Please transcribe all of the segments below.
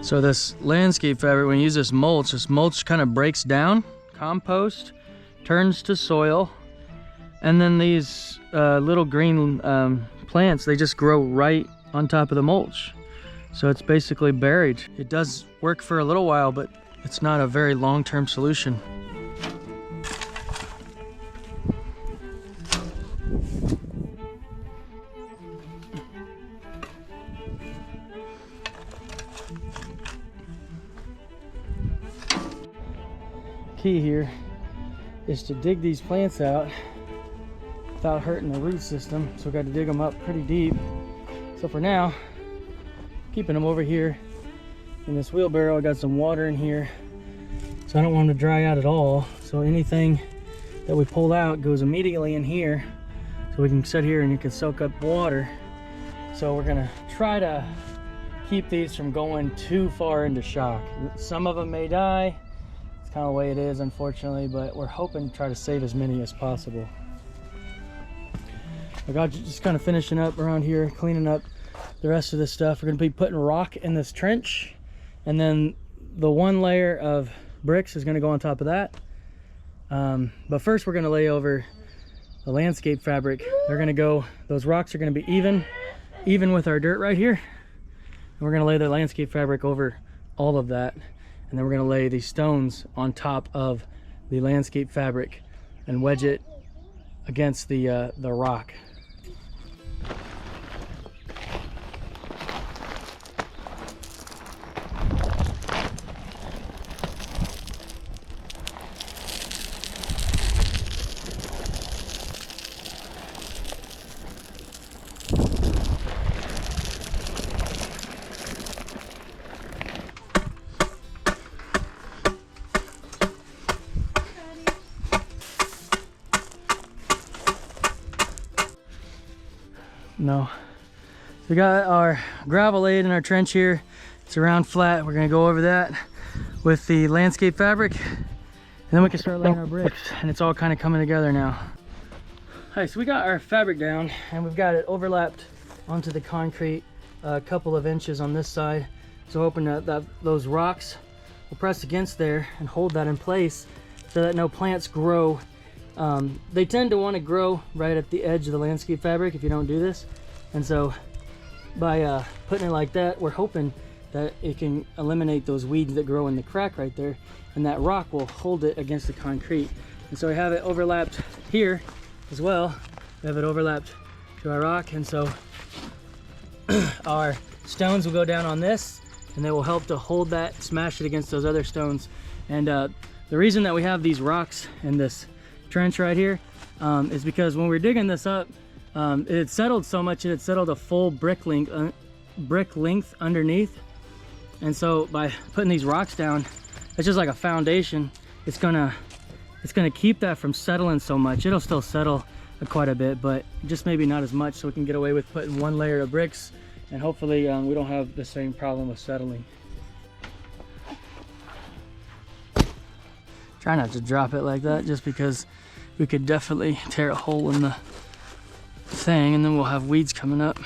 So this landscape fabric, when you use this mulch kind of breaks down, compost, turns to soil, and then these little green plants, they just grow right on top of the mulch. So it's basically buried. It does work for a little while, but it's not a very long-term solution. Key here is to dig these plants out without hurting the root system, so we got to dig them up pretty deep. So for now, keeping them over here in this wheelbarrow. I got some water in here, so I don't want them to dry out at all. So anything that we pull out goes immediately in here, so we can sit here and it can soak up water. So we're gonna try to keep these from going too far into shock. Some of them may die. Kind of the way it is, unfortunately, but we're hoping to try to save as many as possible. I got just kind of finishing up around here, cleaning up the rest of this stuff. We're going to be putting rock in this trench, and then the one layer of bricks is going to go on top of that. But first we're going to lay over the landscape fabric. They're going to go, those rocks are going to be even with our dirt right here, and we're going to lay the landscape fabric over all of that. And then we're going to lay these stones on top of the landscape fabric and wedge it against the rock. No. We got our gravel laid in our trench here. It's around flat. We're gonna go over that with the landscape fabric, and then we can start laying our bricks, and it's all kind of coming together now. All right, so we got our fabric down, and we've got it overlapped onto the concrete a couple of inches on this side. So hoping that those rocks will press against there and hold that in place so that no plants grow. They tend to want to grow right at the edge of the landscape fabric if you don't do this, and so by putting it like that, we're hoping that it can eliminate those weeds that grow in the crack right there, and that rock will hold it against the concrete. And so we have it overlapped here as well. We have it overlapped to our rock, and so our stones will go down on this, and they will help to hold that, smash it against those other stones. And the reason that we have these rocks in this trench right here is because when we're digging this up, it had settled so much, it had settled a full brick length underneath. And so by putting these rocks down, it's just like a foundation. It's gonna keep that from settling so much. It'll still settle quite a bit, but just maybe not as much, so we can get away with putting one layer of bricks, and hopefully we don't have the same problem with settling. Try not to drop it like that, just because we could definitely tear a hole in the thing, and then we'll have weeds coming up.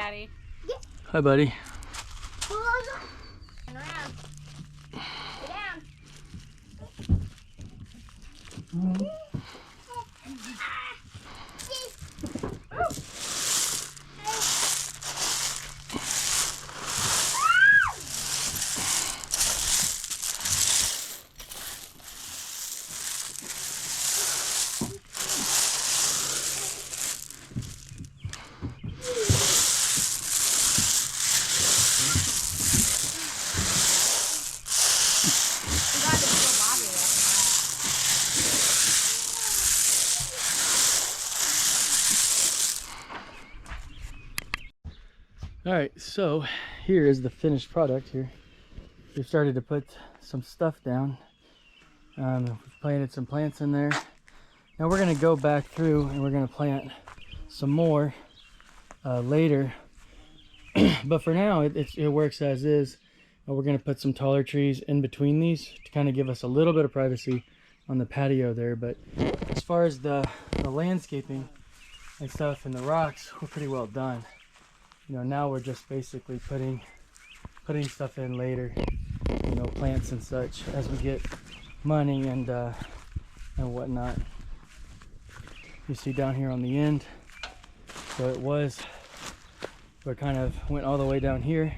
Daddy. Hi, buddy. Turn around. Sit down. All right, so here is the finished product here. We've started to put some stuff down. We've planted some plants in there. Now we're gonna go back through and we're gonna plant some more later. But for now, it works as is. We're gonna put some taller trees in between these to kind of give us a little bit of privacy on the patio there. But as far as the landscaping and stuff and the rocks, we're pretty well done. You know, now we're just basically putting stuff in later, you know, plants and such as we get money and whatnot. You see down here on the end, so we kind of went all the way down here.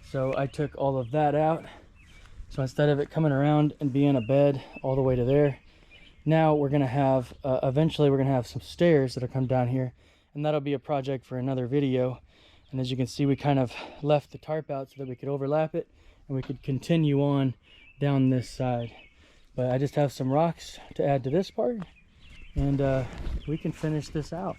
So I took all of that out. So instead of it coming around and being a bed all the way to there, now we're gonna have eventually we're gonna have some stairs that'll come down here, and that'll be a project for another video. And as you can see, we kind of left the tarp out so that we could overlap it and we could continue on down this side. But I just have some rocks to add to this part, and we can finish this out.